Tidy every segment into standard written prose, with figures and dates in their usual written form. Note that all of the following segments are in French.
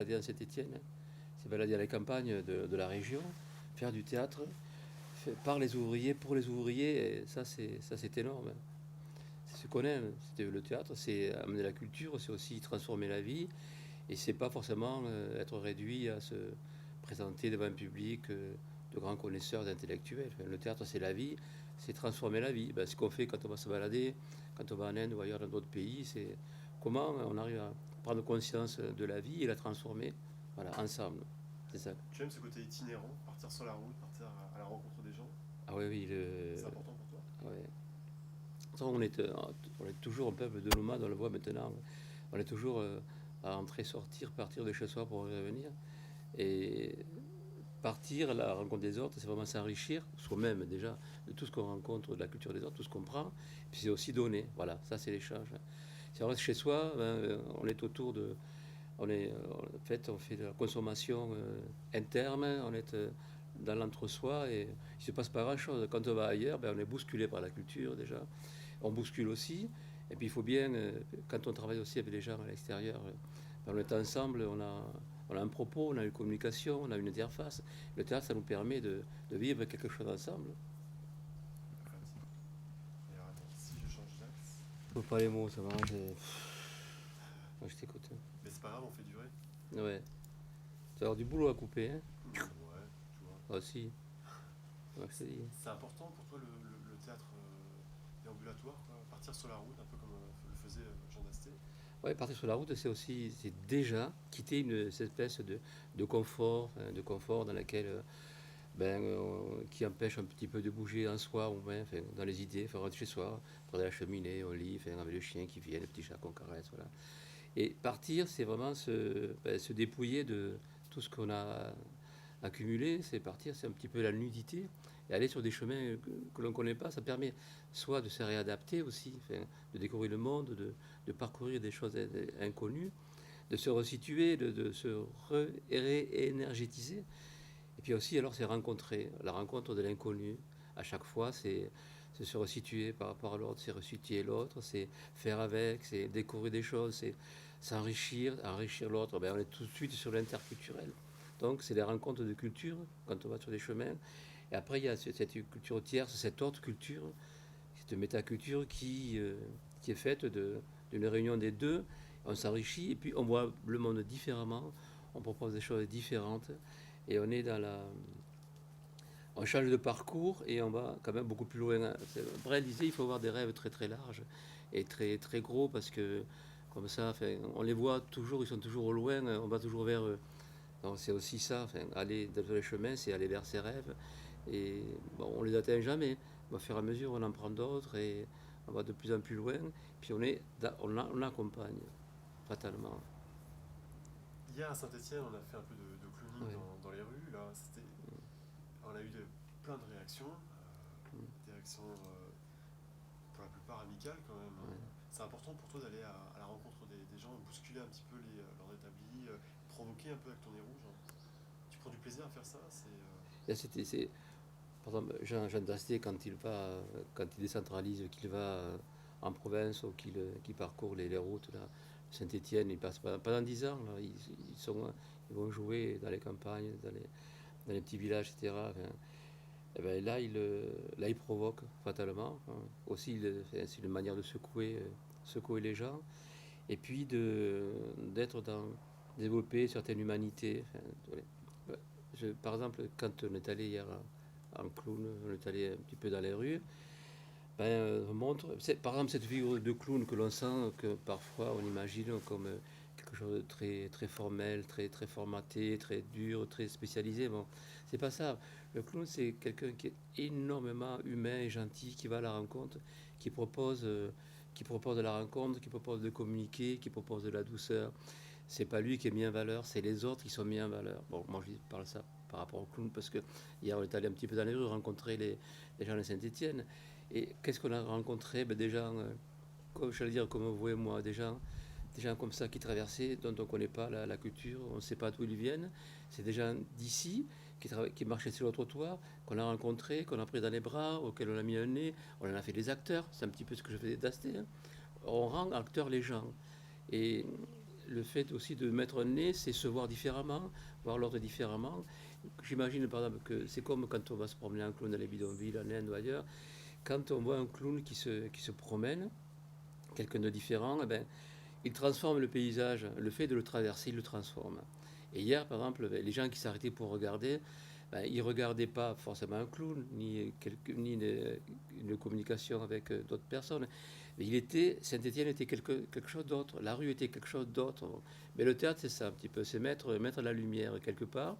Dans Saint-Étienne, s'est baladé à la campagne de la région, faire du théâtre par les ouvriers, pour les ouvriers, et ça c'est énorme. C'est ce qu'on aime, c'était le théâtre, c'est amener la culture, c'est aussi transformer la vie, et c'est pas forcément être réduit à se présenter devant un public de grands connaisseurs, d'intellectuels. Enfin, le théâtre c'est la vie, c'est transformer la vie. Ben, ce qu'on fait quand on va se balader, quand on va en Inde ou ailleurs dans d'autres pays, c'est comment on arrive à prendre conscience de la vie et la transformer, voilà, ensemble. C'est ça. Tu aimes ce côté itinérant, partir sur la route, partir à la rencontre des gens? Ah oui, oui, C'est important pour toi? ouais. Ça, on est toujours un peuple de nomades, on le voit maintenant. On est toujours à entrer, sortir, partir de chez soi pour revenir. Et partir à la rencontre des autres, c'est vraiment s'enrichir soi-même déjà de tout ce qu'on rencontre, de la culture des autres, tout ce qu'on prend. Puis c'est aussi donner. Voilà, ça c'est l'échange. Si on reste chez soi, ben, on est autour de. En fait, on fait de la consommation interne, on est dans l'entre-soi et il ne se passe pas grand-chose. Quand on va ailleurs, ben, on est bousculé par la culture déjà. On bouscule aussi. Et puis il faut bien, quand on travaille aussi avec les gens à l'extérieur, ben, on est ensemble, on a un propos, on a une communication, on a une interface. Le théâtre, ça nous permet de vivre quelque chose ensemble. Me fatigue. Et alors attends, si je change d'axe. Faut pas les mots, ça va. Moi, je t'écoute. Mais c'est pas grave, on fait durer. Ouais. Tu vas avoir du boulot à couper, hein? Ouais, tu vois. Ah, si. Ouais, je te dis. C'est important pour toi le théâtre déambulatoire, quoi. Partir sur la route, un peu comme le faisait Jean Dasté. Ouais, partir sur la route, c'est aussi, c'est déjà quitter cette espèce de confort dans laquelle, qui empêche un petit peu de bouger en soi, ou bien, enfin, dans les idées, faire rentrer chez soi, prendre la cheminée, au lit, enfin, avec le chien qui vient, le petit chat qu'on caresse, voilà. Et partir, c'est vraiment se dépouiller de tout ce qu'on a accumulé, c'est partir, c'est un petit peu la nudité, et aller sur des chemins que l'on ne connaît pas, ça permet soit de se réadapter aussi, enfin, de découvrir le monde, de parcourir des choses inconnues, de se resituer, de se réénergétiser. Et puis aussi, alors, c'est rencontrer, la rencontre de l'inconnu. À chaque fois, c'est se resituer par rapport à l'autre, c'est resituer l'autre, c'est faire avec, c'est découvrir des choses, c'est s'enrichir, enrichir l'autre. Ben, on est tout de suite sur l'interculturel. Donc, c'est les rencontres de culture quand on va sur des chemins. Et après, il y a cette culture tierce, cette autre culture, cette métaculture qui est faite d'une réunion des deux. On s'enrichit et puis on voit le monde différemment, on propose des choses différentes et on est dans la. On change de parcours et on va quand même beaucoup plus loin. Brel disait il faut avoir des rêves très très larges et très très gros parce que comme ça, enfin, on les voit toujours, ils sont toujours au loin, on va toujours vers eux. Donc c'est aussi ça, enfin, aller dans les chemins, c'est aller vers ses rêves. Et bon, on les atteint jamais. Au fur et à mesure, on en prend d'autres et on va de plus en plus loin. Puis on accompagne, fatalement. Hier à Saint-Etienne, on a fait un peu de clowning Ouais. dans les rues. Là, on a eu plein de réactions. Des réactions pour la plupart amicales quand même, hein. Ouais. C'est important pour toi d'aller à la rencontre des gens, bousculer un petit peu l'ordre établi, provoquer un peu avec ton nez rouge, hein. Tu prends du plaisir à faire ça? Et par exemple, Jean Dasté, quand il décentralise, qu'il va en province ou qu'il parcourt les routes, là, Saint-Étienne, il passe pendant 10 ans, là, ils vont jouer dans les campagnes, dans les petits villages, etc. Enfin, et ben là, il provoque fatalement, hein. Aussi, c'est une manière de secouer les gens. Et puis d'être dans, développer certaines humanités. Enfin, ouais. Par exemple, quand on est allé hier en clown, on est allé un petit peu dans les rues, ben, on montre, par exemple, cette figure de clown que l'on sent, que parfois on imagine comme quelque chose de très, très formel, très, très formaté, très dur, très spécialisé. Bon, c'est pas ça. Le clown, c'est quelqu'un qui est énormément humain et gentil, qui va à la rencontre, qui propose, euh, qui propose de la rencontre, qui propose de communiquer, qui propose de la douceur. C'est pas lui qui est mis en valeur, c'est les autres qui sont mis en valeur. Bon, moi je parle ça par rapport au clown parce que hier on est allé un petit peu dans les rues rencontrer les gens de Saint-Étienne. Et qu'est-ce qu'on a rencontré? Ben, des gens, comme, j'allais dire comme vous et moi, des gens comme ça qui traversaient, dont on ne connaît pas la culture, on ne sait pas d'où ils viennent. C'est des gens d'ici qui marchaient sur le trottoir, qu'on a rencontrés, qu'on a pris dans les bras, auxquels on a mis un nez, on en a fait des acteurs. C'est un petit peu ce que je faisais d'Asté, hein. On rend acteurs les gens. Et le fait aussi de mettre un nez, c'est se voir différemment, voir l'autre différemment. J'imagine par exemple que c'est comme quand on va se promener en clown dans les bidonvilles, en Inde ou ailleurs. Quand on voit un clown qui se promène, quelqu'un de différent, eh ben, il transforme le paysage. Le fait de le traverser, il le transforme. Et hier, par exemple, les gens qui s'arrêtaient pour regarder, ben, ils ne regardaient pas forcément un clown, ni une communication avec d'autres personnes. Mais Saint-Étienne était quelque chose d'autre. La rue était quelque chose d'autre. Mais le théâtre, c'est ça un petit peu. C'est mettre la lumière quelque part.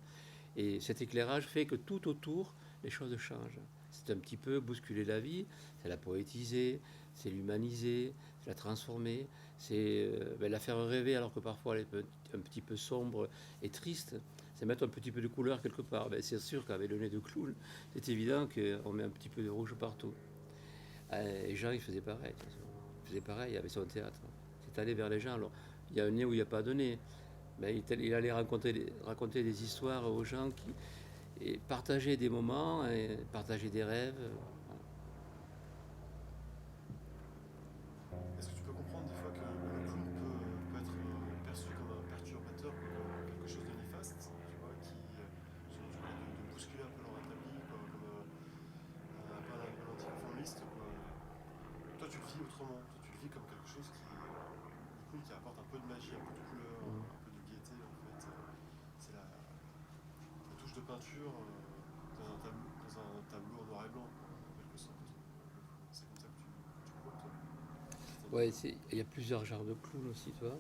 Et cet éclairage fait que tout autour, les choses changent. C'est un petit peu bousculer la vie, c'est la poétiser, c'est l'humaniser, c'est la transformer, c'est la faire rêver alors que parfois elle est un petit peu sombre et triste. C'est mettre un petit peu de couleur quelque part. Ben, c'est sûr qu'avec le nez de clown, c'est évident qu'on met un petit peu de rouge partout. Et Jean, il faisait pareil. Il faisait pareil avec son théâtre. C'est aller vers les gens. Alors, il y a un nez où il n'y a pas de nez. Ben, il allait raconter des histoires aux gens et partager des moments, et partager des rêves. Voilà. Est-ce que tu peux comprendre des fois que le clown peut être perçu comme un perturbateur, quoi, comme quelque chose de néfaste, tu vois, qui, selon tu parlais de bousculer un peu leur établi, quoi, comme un peu l'anticonformiste, quoi. Toi, tu le vis autrement. Toi, tu le vis comme quelque chose du clown qui apporte un peu de magie, un peu de couleur, un peu de gaieté, en fait. C'est la touche de peinture dans un tableau en noir et blanc, en quelque sorte. C'est comme ça que tu le vois, toi. Ouais, il y a plusieurs genres de clowns aussi, tu vois.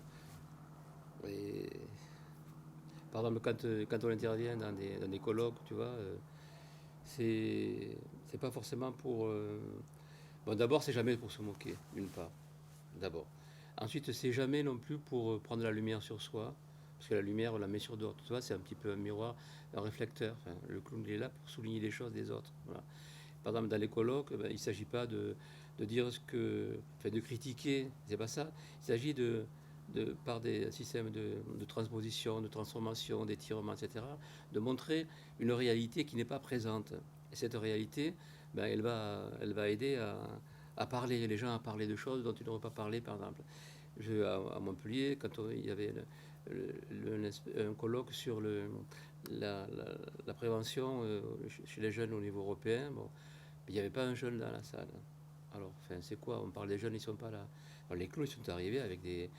Et, par exemple, quand on intervient dans des colloques, tu vois, c'est pas forcément pour. Bon, d'abord, c'est jamais pour se moquer, d'une part. D'abord. Ensuite, c'est jamais non plus pour prendre la lumière sur soi, parce que la lumière, on la met sur d'autres. Tu vois, c'est un petit peu un miroir, un réflecteur. Enfin, le clown, il est là pour souligner les choses des autres. Voilà. Par exemple, dans les colloques, ben, il ne s'agit pas de dire ce que. Enfin, de critiquer, c'est pas ça. Il s'agit par des systèmes de transposition, de transformation, d'étirement, etc., de montrer une réalité qui n'est pas présente. Et cette réalité, ben, elle va aider à parler, les gens à parler de choses dont ils n'auraient pas parlé, par exemple. À Montpellier, il y avait un colloque sur la, la, la prévention chez les jeunes au niveau européen, bon, il n'y avait pas un jeune dans la salle. Alors, enfin, c'est quoi? On parle des jeunes, ils ne sont pas là. Alors, les clowns, ils sont arrivés avec des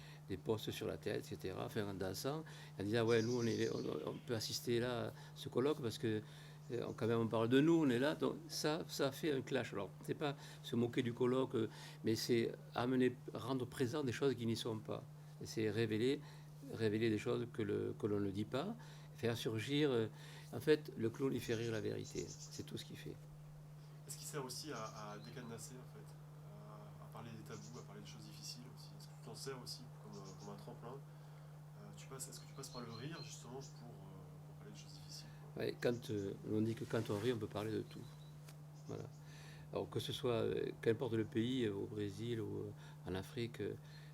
postes sur la tête, etc., enfin, en dansant, en disant, ouais, nous, on peut assister là à ce colloque parce que quand même, on parle de nous, on est là. Donc, ça a fait un clash. Alors, c'est pas se moquer du colloque, mais c'est rendre présent des choses qui n'y sont pas. Et c'est révéler des choses que l'on ne dit pas, faire surgir. En fait, le clown, il fait rire la vérité. C'est tout ce qu'il fait. Est-ce qu'il sert aussi à décadenasser, en fait, à parler des tabous, à parler des choses difficiles aussi? Est-ce que tu t'en sers aussi comme un tremplin? Est-ce que tu passes par le rire justement pour parler de choses difficiles, quoi? Ouais, on dit que quand on rit, on peut parler de tout. Voilà. Alors que ce soit, qu'importe le pays, au Brésil ou en Afrique,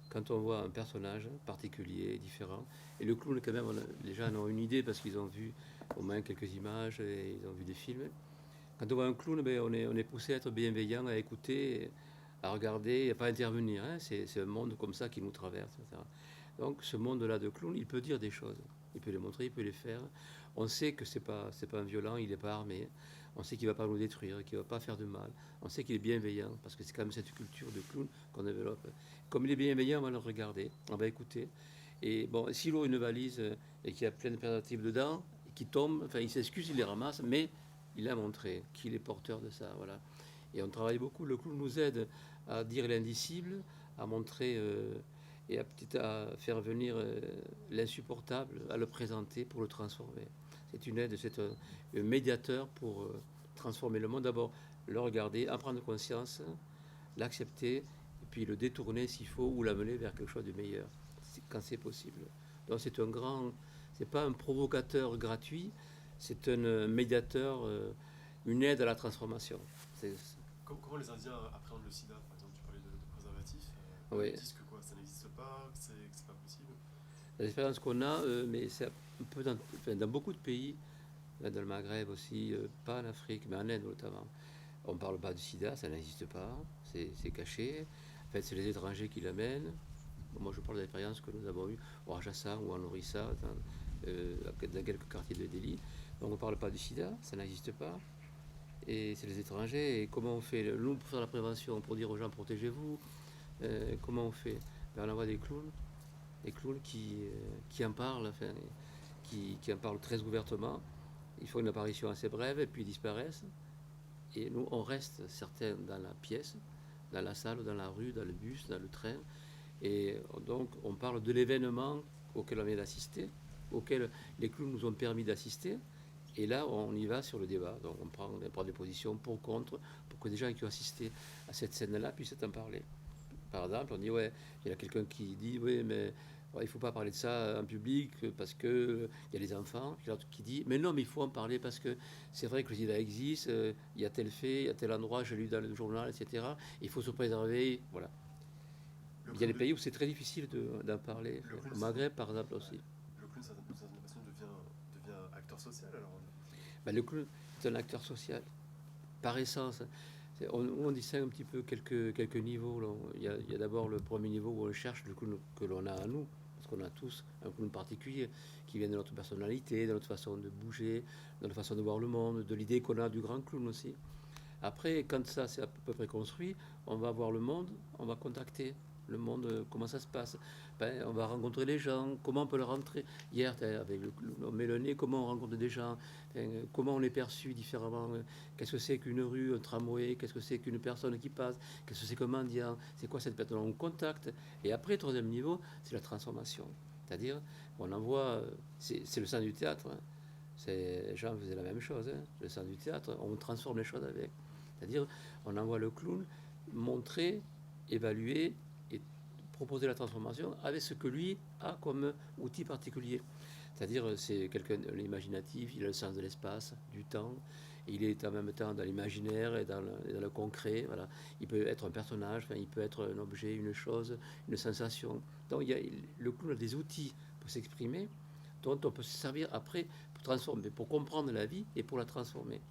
quand on voit un personnage particulier, différent, et le clown, quand même, les gens en ont une idée parce qu'ils ont vu au moins quelques images et ils ont vu des films. Quand on voit un clown, ben, on est poussé à être bienveillant, à écouter, à regarder, et à pas intervenir. Hein. C'est un monde comme ça qui nous traverse, etc. Donc ce monde-là de clown, il peut dire des choses. Il peut les montrer, il peut les faire. On sait que c'est pas un violent, il n'est pas armé. On sait qu'il ne va pas nous détruire, qu'il ne va pas faire de mal. On sait qu'il est bienveillant, parce que c'est quand même cette culture de clown qu'on développe. Comme il est bienveillant, on va le regarder, on va écouter. Et bon, s'il ouvre une valise et qu'il y a plein de préservatifs dedans, et qu'il tombe, enfin il s'excuse, il les ramasse, mais il a montré qu'il est porteur de ça. Voilà. Et on travaille beaucoup. Le clown nous aide à dire l'indicible, à montrer et à faire venir l'insupportable, à le présenter pour le transformer. C'est une aide, c'est un médiateur pour transformer le monde. D'abord, le regarder, en prendre conscience, l'accepter, et puis le détourner s'il faut, ou l'amener vers quelque chose de meilleur, quand c'est possible. Donc c'est pas un provocateur gratuit, c'est un médiateur, une aide à la transformation. Comment les Indiens appréhendent le sida, par exemple? Tu parlais de préservatifs. Oui. Ils disent que quoi? Ça n'existe pas, que c'est pas possible. L'expérience qu'on a, mais c'est un peu dans beaucoup de pays, là, dans le Maghreb aussi, pas en Afrique, mais en Inde notamment. On ne parle pas du sida, ça n'existe pas, c'est caché. En fait, c'est les étrangers qui l'amènent. Moi, je parle d'expériences que nous avons eues au Rajasthan ou en Orissa, dans quelques quartiers de Delhi. Donc, on ne parle pas du sida, ça n'existe pas. Et c'est les étrangers. Et comment on fait nous pour faire la prévention, pour dire aux gens protégez-vous, comment on fait? On envoie des clowns qui en parlent, enfin, qui en parlent très ouvertement. Ils font une apparition assez brève et puis ils disparaissent. Et nous, on reste certains dans la pièce, dans la salle, dans la rue, dans le bus, dans le train. Et donc, on parle de l'événement auquel on vient d'assister, auquel les clowns nous ont permis d'assister. Et là, on y va sur le débat. Donc, on prend des positions pour, contre, pour que des gens qui ont assisté à cette scène-là puissent en parler. Par exemple, on dit, ouais, il y a quelqu'un qui dit, oui, mais il ne faut pas parler de ça en public parce qu'il y a les enfants. Puis l'autre qui dit, mais non, mais il faut en parler parce que c'est vrai que le sida existe, il y a tel fait, il y a tel endroit, j'ai lu dans le journal, etc. Il faut se préserver, voilà. Il y a des pays où c'est très difficile d'en parler. Au Maghreb, par exemple, aussi. Le clown, d'une certaine façon, devient acteur social alors. Ben, le clown est un acteur social, par essence. On distingue un petit peu quelques niveaux. Là. Il y a d'abord le premier niveau où on cherche le clown que l'on a à nous, parce qu'on a tous un clown particulier qui vient de notre personnalité, de notre façon de bouger, de notre façon de voir le monde, de l'idée qu'on a du grand clown aussi. Après, quand ça c'est à peu près construit, on va voir le monde, on va contacter le monde, comment ça se passe. Ben, on va rencontrer les gens, comment on peut le rentrer. Hier, avec on met le nez, comment on rencontre des gens, comment on est perçu différemment. Qu'est-ce que c'est qu'une rue, un tramway, qu'est-ce que c'est qu'une personne qui passe, qu'est-ce que c'est qu'un mendiant, c'est quoi cette personne, on contacte. Et après, troisième niveau, c'est la transformation. C'est-à-dire, on envoie, c'est le sens du théâtre. Hein. Jean faisait la même chose, hein, le sens du théâtre, on transforme les choses avec. C'est-à-dire, on envoie le clown montrer, évaluer et proposer la transformation avec ce que lui a comme outil particulier. C'est-à-dire, c'est quelqu'un d'imaginatif, il a le sens de l'espace, du temps, il est en même temps dans l'imaginaire et dans le concret. Voilà. Il peut être un personnage, enfin, il peut être un objet, une chose, une sensation. Donc, le clown a des outils pour s'exprimer, dont on peut se servir après pour transformer, pour comprendre la vie et pour la transformer.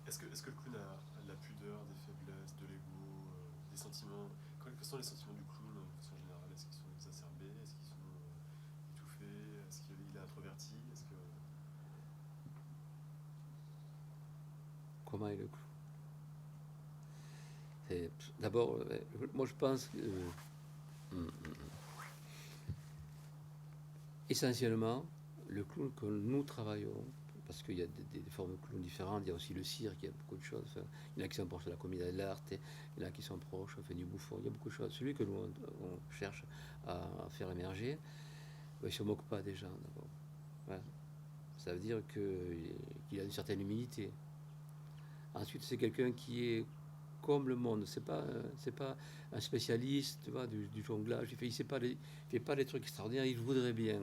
Est-ce que le clown a de la pudeur, des faiblesses, de l'ego, des sentiments? Quels sont les sentiments du clown de façon générale? Est-ce qu'ils sont exacerbés? Est-ce qu'ils sont étouffés? Est-ce qu'il est introverti? Est-ce que... Comment est le clown? D'abord, moi je pense que essentiellement, le clown que nous travaillons, parce qu'il y a des formes de clown différentes, il y a aussi le cirque, il y a beaucoup de choses. Enfin, il y en a qui sont proches de la comédie de l'art, il y en a qui sont proches du bouffon, il y a beaucoup de choses. Celui que nous on cherche à faire émerger, il ne se moque pas des gens d'abord. Voilà. Ça veut dire qu'il a une certaine humilité. Ensuite, c'est quelqu'un qui est comme le monde. C'est pas un spécialiste, tu vois, du jonglage. Il fait pas des trucs extraordinaires. Il voudrait bien.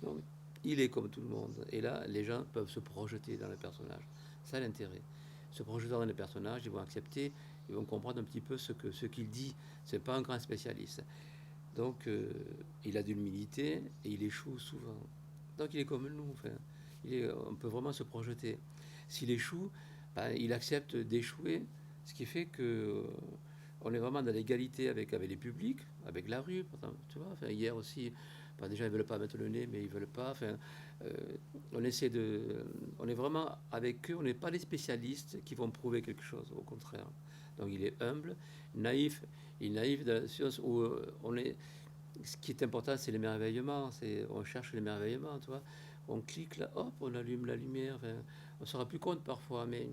Donc, il est comme tout le monde. Et là, les gens peuvent se projeter dans le personnage. Ça, l'intérêt. Se projeter dans le personnage, ils vont accepter, ils vont comprendre un petit peu ce qu'il dit. C'est pas un grand spécialiste. Donc, il a de l'humilité et il échoue souvent. Donc, il est comme nous. Enfin, on peut vraiment se projeter. S'il échoue, ben, il accepte d'échouer, ce qui fait que on est vraiment dans l'égalité avec les publics, avec la rue, par exemple, tu vois. Enfin, hier aussi, ben, déjà ils veulent pas mettre le nez, mais ils veulent pas. Enfin, on est vraiment avec eux. On n'est pas les spécialistes qui vont prouver quelque chose, au contraire. Donc il est humble, naïf. Il est naïf dans la science où on est. Ce qui est important, c'est l'émerveillement. On cherche l'émerveillement, tu vois. On clique là, hop, on allume la lumière. Enfin, on ne se rend plus compte parfois, mais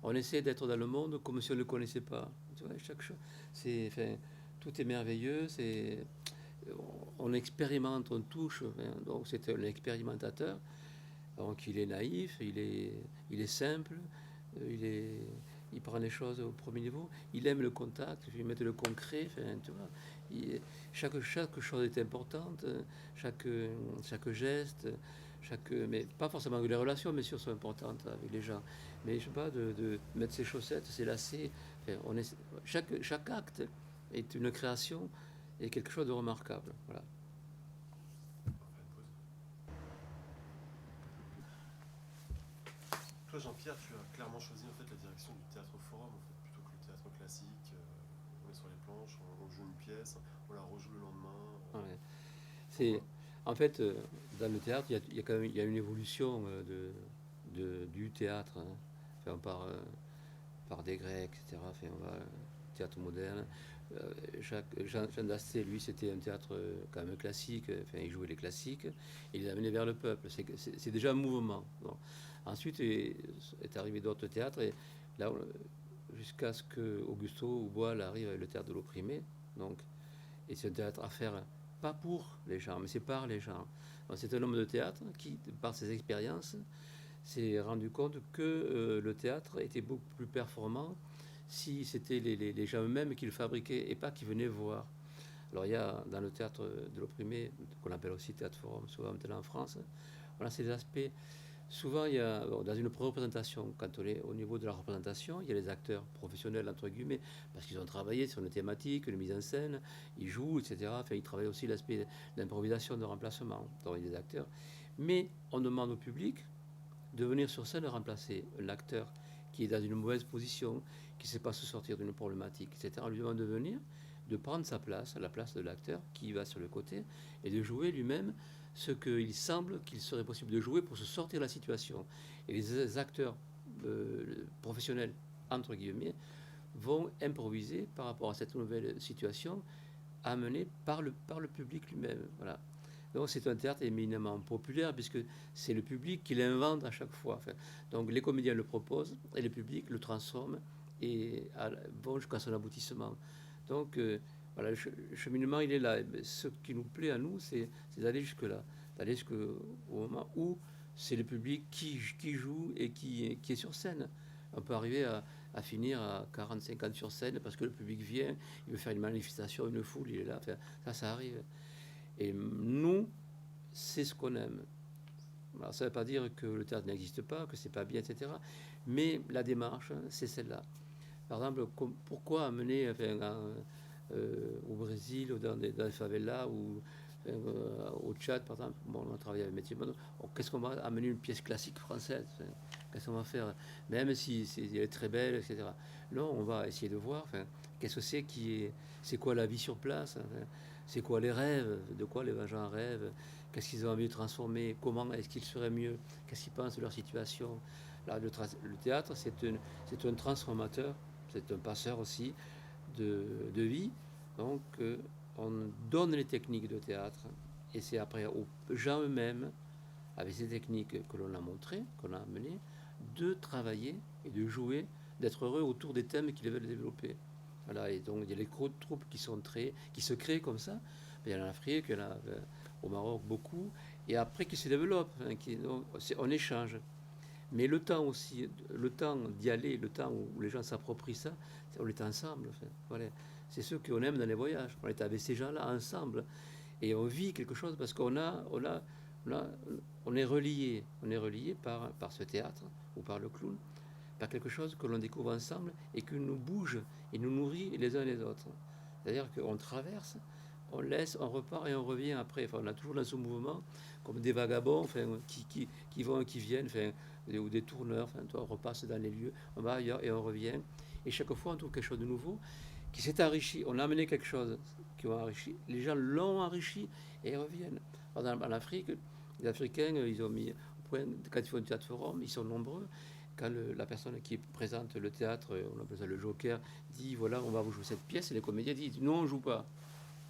on essaie d'être dans le monde comme si on ne le connaissait pas. Tu vois, chaque chose, enfin, tout est merveilleux. On expérimente, on touche. Enfin, donc c'est un expérimentateur. Donc il est naïf, il est simple, il prend les choses au premier niveau. Il aime le contact, il met le concret. Enfin, tu vois, chaque chose est importante, chaque geste. Mais pas forcément que les relations, bien sûr, sont importantes avec les gens. Mais je sais pas, de mettre ses chaussettes, ses lacets. Enfin, chaque acte est une création et quelque chose de remarquable. Voilà. Toi, Jean-Pierre, tu as clairement choisi en fait la direction du théâtre forum en fait, plutôt que le théâtre classique. met sur les planches, on joue une pièce, on la rejoue le lendemain. Ouais. C'est, Pourquoi? en fait, dans le théâtre, il y a quand même il y a une évolution du théâtre. Hein. Enfin, par des Grecs, etc. Enfin, on va théâtre moderne. Jean d'Asté, lui, c'était un théâtre quand même classique. Enfin, il jouait les classiques et il les amenait vers le peuple. C'est déjà un mouvement. Bon. Ensuite est arrivé d'autres théâtres et là, jusqu'à ce que Augusto Boal arrive avec le théâtre de l'opprimé. Donc, et c'est un théâtre à faire pas pour les gens, mais c'est par les gens. Donc, c'est un homme de théâtre qui, par ses expériences, s'est rendu compte que le théâtre était beaucoup plus performant si c'était les gens eux-mêmes qui le fabriquaient et pas qui venaient voir. Alors il y a dans le théâtre de l'opprimé, qu'on appelle aussi théâtre forum, souvent maintenant en France, voilà, c'est des aspects. Souvent, il y a, bon, dans une représentation, quand on est au niveau de la représentation, il y a les acteurs professionnels, entre guillemets, parce qu'ils ont travaillé sur une thématique, une mise en scène, ils jouent, etc. Enfin, ils travaillent aussi l'aspect d'improvisation, de remplacement. Donc, il y a des acteurs. Mais on demande au public de venir sur scène remplacer l'acteur qui est dans une mauvaise position, qui ne sait pas se sortir d'une problématique, etc. On lui demande de venir, de prendre sa place, la place de l'acteur qui va sur le côté, et de jouer lui-même ce qu'il semble qu'il serait possible de jouer pour se sortir de la situation. Et les acteurs professionnels, entre guillemets, vont improviser par rapport à cette nouvelle situation amenée par le public lui-même. Voilà. Donc c'est un théâtre éminemment populaire puisque c'est le public qui l'invente à chaque fois. Enfin, donc les comédiens le proposent et le public le transforme et vont jusqu'à son aboutissement. Donc voilà, le cheminement il est là. Ce qui nous plaît à nous, c'est d'aller jusque-là, d'aller jusqu'au moment où c'est le public qui joue et qui est sur scène. On peut arriver à finir à 40-50 sur scène parce que le public vient, il veut faire une manifestation, une foule, il est là. Enfin, ça arrive. Et nous, c'est ce qu'on aime. Alors, ça ne veut pas dire que le théâtre n'existe pas, que c'est pas bien, etc. Mais la démarche, c'est celle-là. Par exemple, pourquoi amener au Brésil, ou dans les favelas, ou au Tchad, par exemple, bon, on a travaillé avec Métier Monde, qu'est-ce qu'on va amener une pièce classique française? Qu'est-ce qu'on va faire? Même si elle est très belle, etc. Non, on va essayer de voir, qu'est-ce que c'est quoi la vie sur place? C'est quoi les rêves? De quoi les gens rêvent? Qu'est-ce qu'ils ont envie de transformer? Comment est-ce qu'ils seraient mieux? Qu'est-ce qu'ils pensent de leur situation? Là, le théâtre, c'est un transformateur, c'est un passeur aussi de vie. Donc, on donne les techniques de théâtre et c'est après aux gens eux-mêmes, avec ces techniques que l'on a montrées, qu'on a amenées, de travailler et de jouer, d'être heureux autour des thèmes qu'ils veulent développer. Voilà, et donc il y a les troupes qui se créent comme ça. Il y en a en Afrique, il y en a au Maroc beaucoup, et après qui se développent, hein, donc, on échange. Mais le temps aussi, le temps d'y aller, le temps où les gens s'approprient ça, on est ensemble. Enfin, voilà. C'est ce qu'on aime dans les voyages. On est avec ces gens-là ensemble et on vit quelque chose parce on a- on est relié par ce théâtre ou par le clown, par quelque chose que l'on découvre ensemble et qui nous bouge et nous nourrit les uns les autres. C'est-à-dire qu'on traverse, on laisse, on repart et on revient après. Enfin, on a toujours dans ce mouvement comme des vagabonds qui vont et qui viennent, ou des tourneurs. Enfin, on repasse dans les lieux, on va ailleurs et on revient. Et chaque fois, on trouve quelque chose de nouveau qui s'est enrichi. On a amené quelque chose qui ont enrichi. Les gens l'ont enrichi et ils reviennent. Par exemple, en Afrique, les Africains, ils ont mis au point, quand ils font un théâtre forum, ils sont nombreux. Quand la personne qui présente le théâtre, on appelle ça le joker, dit voilà, on va vous jouer cette pièce, et les comédiens disent non, on joue pas.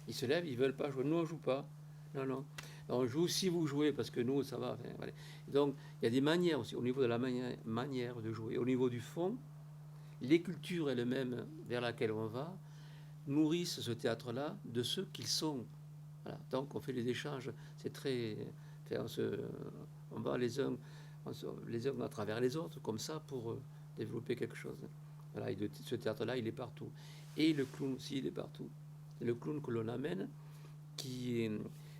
Ils se lèvent, ils veulent pas jouer. Nous, on joue pas. Non, non. On joue si vous jouez, parce que nous, ça va. Enfin, voilà. Donc, il y a des manières aussi, au niveau de la manière de jouer. Au niveau du fond, les cultures elles-mêmes vers laquelle on va nourrissent ce théâtre-là de ceux qu'ils sont. Voilà. Donc, on fait des échanges. C'est très. Enfin, on va les uns à travers les autres, comme ça, pour développer quelque chose. Voilà. Et ce théâtre-là, il est partout. Et le clown aussi, il est partout. Le clown que l'on amène, qui est,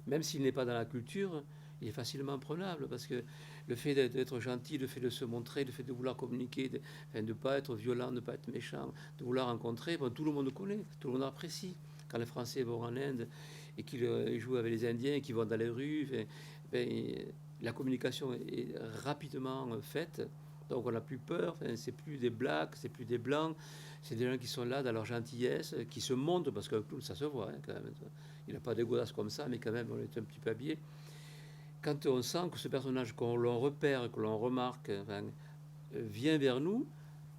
même s'il n'est pas dans la culture, il est facilement prenable parce que le fait d'être gentil, le fait de se montrer, le fait de vouloir communiquer, de ne pas être violent, de ne pas être méchant, de vouloir rencontrer, bon, tout le monde connaît, tout le monde apprécie. Quand les Français vont en Inde et qu'ils jouent avec les Indiens et qu'ils vont dans les rues, la communication est rapidement faite Donc on n'a plus peur, enfin, c'est plus des blacks, c'est plus des blancs, c'est des gens qui sont là dans leur gentillesse, qui se montrent, parce que ça se voit hein, quand même. Il n'a pas des godasses comme ça, mais quand même on est un petit peu habillé. Quand on sent que ce personnage, qu'on l'on repère, que l'on remarque, enfin, vient vers nous,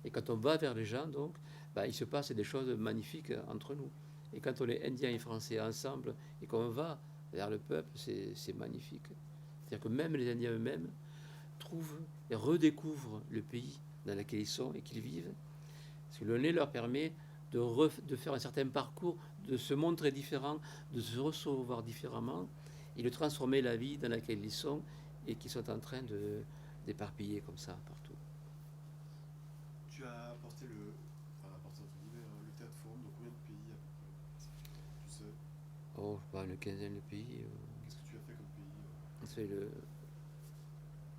et quand on va vers les gens, donc, bah, il se passe des choses magnifiques entre nous. Et quand on est Indiens et Français ensemble, et qu'on va vers le peuple, c'est magnifique. C'est-à-dire que même les Indiens eux-mêmes trouvent et redécouvrent le pays dans lequel ils sont et qu'ils vivent. Parce que le nez leur permet de faire un certain parcours, de se montrer différent, de se recevoir différemment et de transformer la vie dans laquelle ils sont et qui sont en train d'éparpiller comme ça partout. Tu as apporté apporté entre guillemets, le théâtre forum dans combien de pays à peu près? Tu sais, Oh, je sais pas, une quinzaine de pays. qu'est-ce que tu as fait comme pays? C'est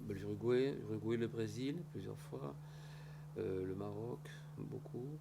l'Uruguay, le Brésil, plusieurs fois, le Maroc, beaucoup,